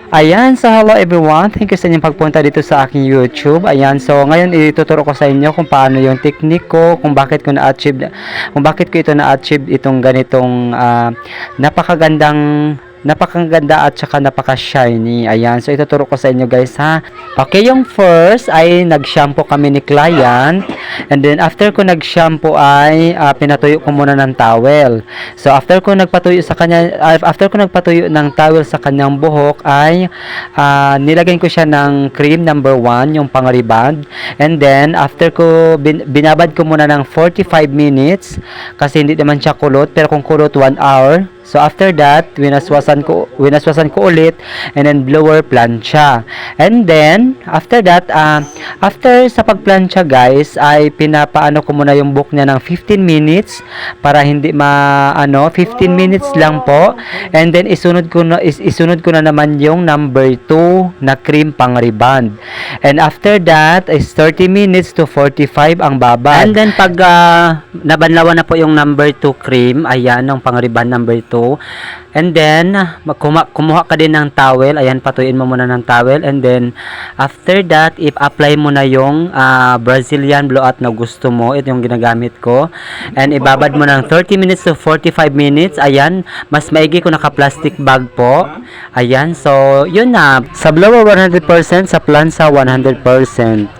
Ayan, so hello everyone. Thank you sa inyong pagpunta dito sa aking YouTube. Ayan, so ngayon ituturo ko sa inyo kung paano yung technique ko, kung bakit ko ito na-achieve itong ganitong napakaganda at saka napaka-shiny. Ayan, so ituturo ko sa inyo guys ha. Okay, yung first ay nag-shampoo kami ni client. And then after ko nag-shampoo ay pinatuyo ko muna ng towel. So after ko nagpatuyo ng towel sa kanyang buhok ay nilagyan ko siya ng cream number 1, yung pang-rebond. And then after ko binabad ko muna ng 45 minutes kasi hindi naman siya kulot, pero kung kulot 1 hour. So after that, winaswasan ko ulit and then blower plancha. And then after that, after sa pagplancha guys, ay pinapaano ko muna yung buhok niya ng 15 minutes para hindi 15 minutes lang po. And then isunod ko na naman yung number 2 na cream pang rebond. And after that is 30 minutes to 45 ang babad. And then pag nabanlawan na po yung number 2 cream, ayan, ng pang rebond number 2. And then kumuha ka din ng towel, ayan, patuyuin mo muna ng towel. And then after that, apply mo na yung Brazilian blowout na gusto mo. Ito yung ginagamit ko. And ibabad mo ng 30 minutes to 45 minutes. Ayan, mas maigi kung naka-plastic bag po. Ayan, so yun na. Sa blower 100%, sa plancha 100%.